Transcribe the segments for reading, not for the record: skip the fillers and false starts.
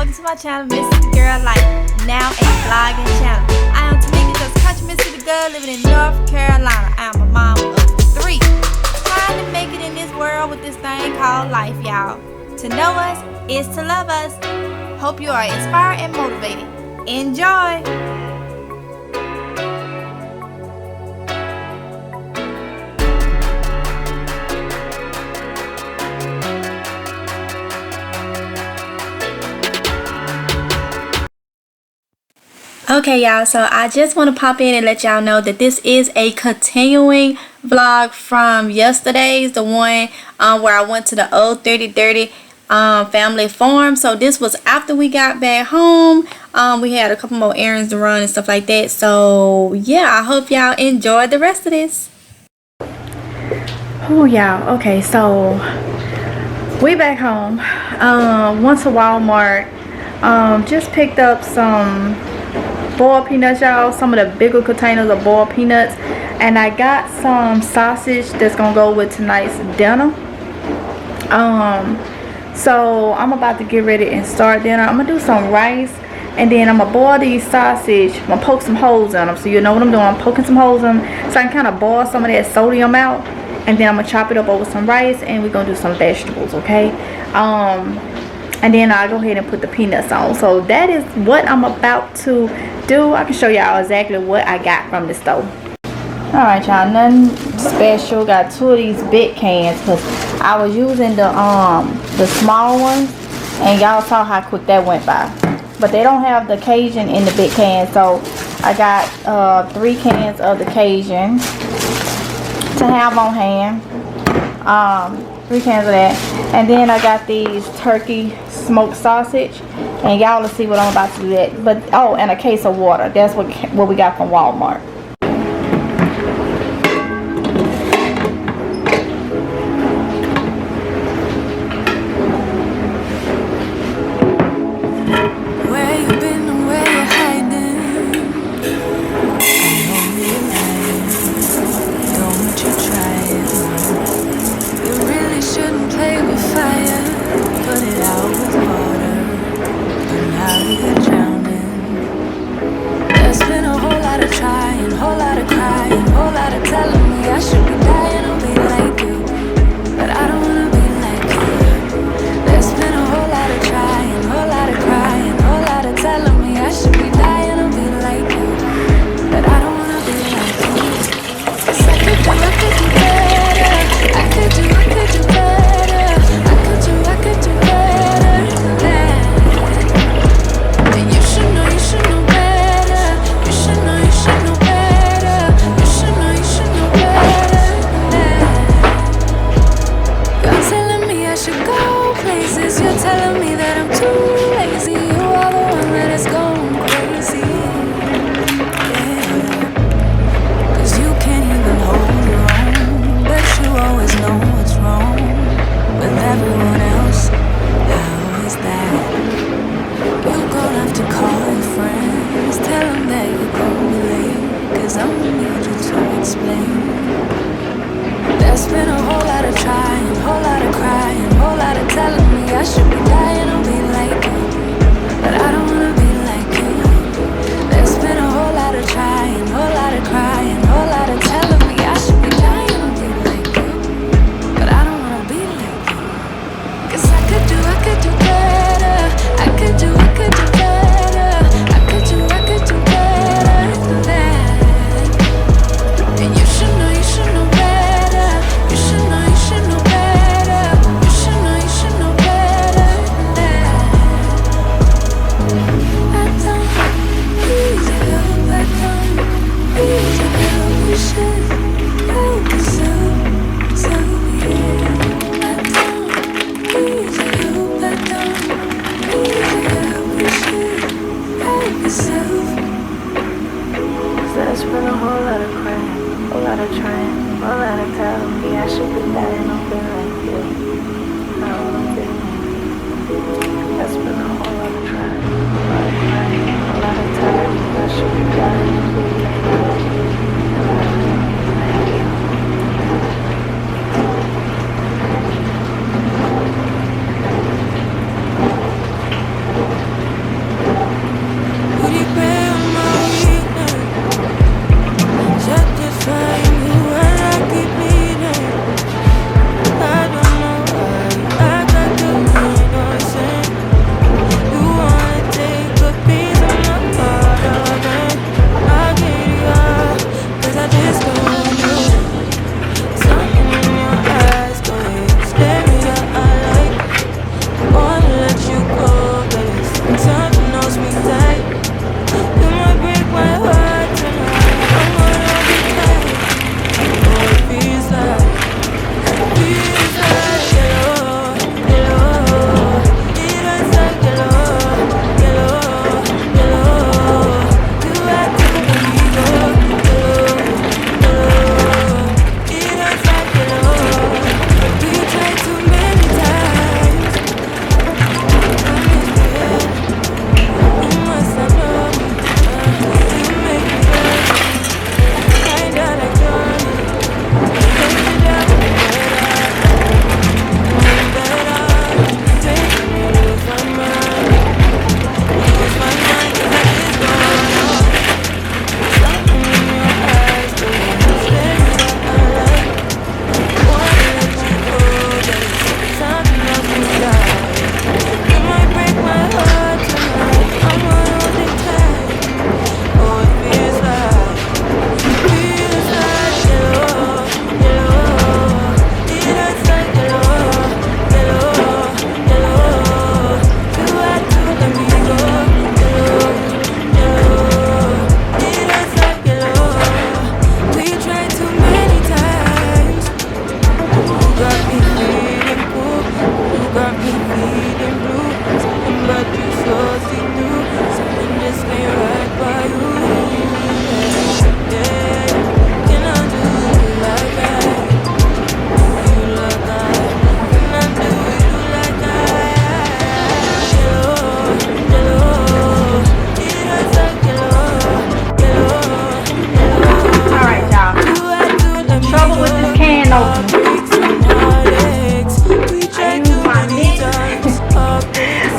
welcome to my channel, Mississippi Girl Life, now a vlogging channel. I am Tamika, just country Mississippi girl living in North Carolina. I am a mom of 3, trying to make it in this world with this thing called life, y'all. To know us is to love us. Hope you are inspired and motivated. Enjoy! Okay, y'all, so I just want to pop in and let y'all know that this is a continuing vlog from yesterday's, the one where I went to the old 3030 family farm. So this was after we got back home. We had a couple more errands to run and stuff like that. So yeah, I hope y'all enjoyed the rest of this. Oh y'all, okay, so we back home. Went to Walmart, just picked up some boiled peanuts, y'all, some of the bigger containers of boiled peanuts, and I got some sausage that's gonna go with tonight's dinner. So I'm about to get ready and start dinner. I'm gonna do some rice, and then I'm gonna boil these sausage. I'm gonna poke some holes in them, so you know what I'm doing. I'm poking some holes in them so I can kind of boil some of that sodium out, and then I'm gonna chop it up over some rice, and we're gonna do some vegetables, okay? And then I'll go ahead and put the peanuts on. So that is what I'm about to do. I can show y'all exactly what I got from the store. Alright, y'all, nothing special. Got 2 of these big cans because I was using the small ones, and y'all saw how quick that went by. But they don't have the Cajun in the big can, so I got 3 cans of the Cajun to have on hand. 3 cans of that, and then I got these turkey smoked sausage, and y'all will see what I'm about to do that. But oh, and a case of water. That's what we got from Walmart. Where you been and where you hiding? I know you're lying. Don't you try it. You really shouldn't play with fire. Put it out with water, but now you're drowning. There's been a whole lot of trying, whole lot of crying, whole lot of telling me I should be dying or be like you, but I don't wanna be like you. There's been a whole lot of trying, whole lot of crying, whole lot of telling me I should be dying or be like you, but I don't wanna be like you. 'Cause I could do better. I could do better. I could do better than that. And you should know better. You should know better. You should know better than that. You're telling me I should go places. You're telling me that I'm too lazy. You are the one that is going crazy. Yeah. 'Cause you can't even hold your own, but you always know what's wrong with everyone else. How is that? You're gonna have to call your friends, tell them that you're gonna be late, 'cause I'm gonna need you to explain. There's been a whole lot of trying, whole lot of crying, whole lot of telling me I should be dying or be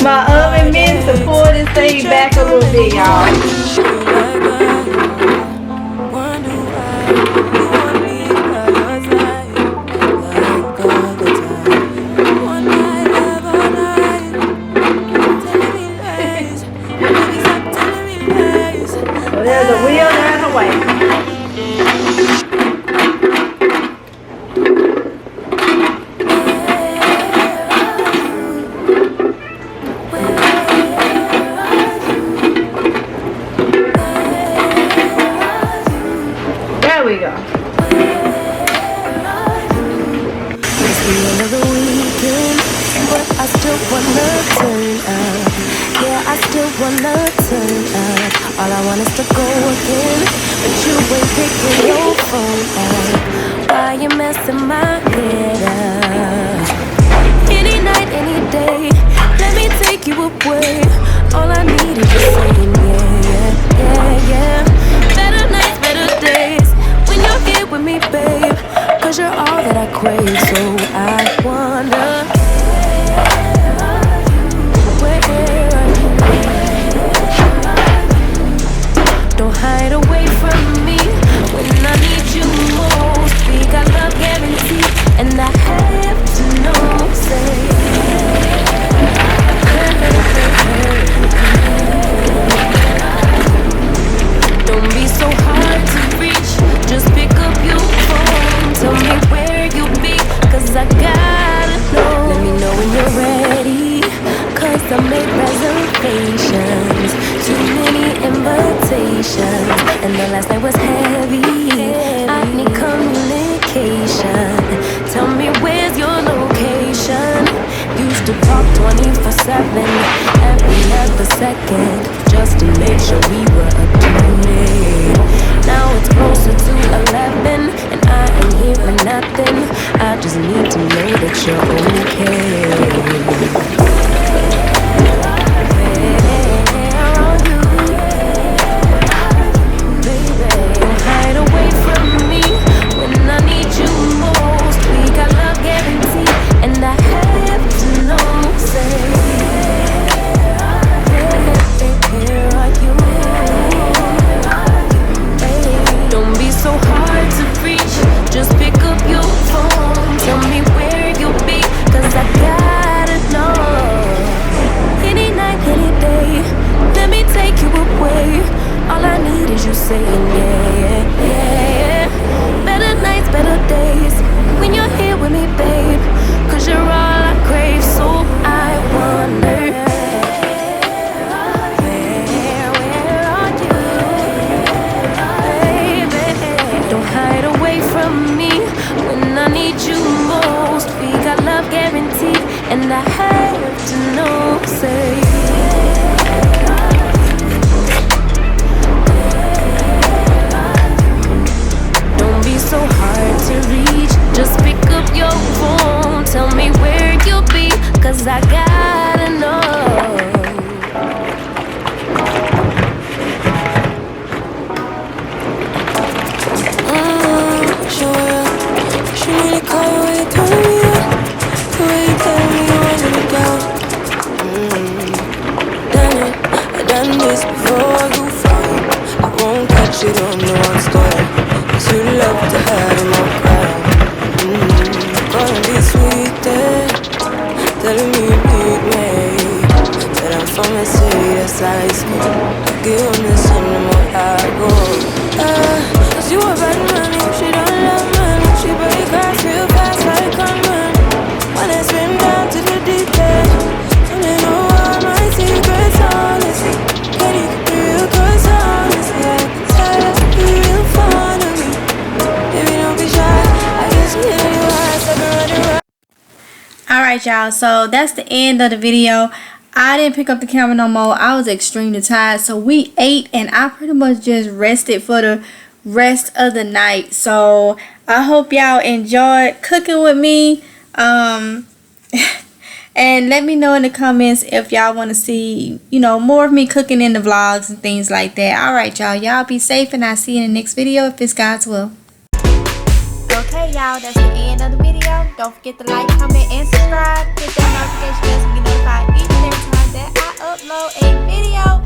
My oven meant to pull this thing back a little bit, y'all. So there's a wheel down the way. There we go. It's the end of the weekend, but I still wanna turn up. Yeah, I still wanna turn up. All I want is to go again, but you ain't picking your phone up. Why you messing my head up? Any night, any day, let me take you away. All I need is you saying yeah, yeah, yeah. Better nights, better days, when you're here with me, babe. 'Cause you're all that I crave, so I wonder, where are you? Don't hide away from me when I need you most. We got love guaranteed, and I have to know, say, don't be so hard to reach, just pick up your phone. Tell me where you be, 'cause I gotta know. Let me know when you're ready, 'cause I made reservations. Too many invitations, and the last night was heavy. I need communication. Tell me where's your location. Used to talk 24/7, every other second, just to make sure we were updated. Now it's closer to 11, and I ain't hearing nothing. I just need to know that you're okay. Saying yeah, yeah, yeah. Better nights, better days, when you're here with me, babe. 'Cause you're all I crave, so I wonder, where are you, baby? Don't hide away from me when I need you most. We got love guaranteed, and I have to know, say, so hard to reach, just pick up your phone. Tell me where you'll be, 'cause I gotta know. Sure, she really call you when you turn me up, the way you tell me you want me down. Done it, I done this before you fall. I won't catch it on the one story. You love to have in my crown. Gonna be sweet there, telling me you need me. But I'm from the city, that's high school. Give on the sun, the more I go. 'Cause you a bad man, she don't love money. She break hearts real fast like a man. When I swim down to the deep end, and they know all my secrets, honestly. Can you be real, 'cause honestly I can tell that you real fond of me. Alright, y'all, so that's the end of the video. I didn't pick up the camera no more. I was extremely tired, so we ate and I pretty much just rested for the rest of the night. So I hope y'all enjoyed cooking with me. And let me know in the comments if y'all want to see, you know, more of me cooking in the vlogs and things like that. Alright, y'all be safe, and I'll see you in the next video if it's God's will. Okay, y'all, that's the end of the video. Don't forget to like, comment, and subscribe. Hit that notification bell so you get notified each and every time that I upload a video,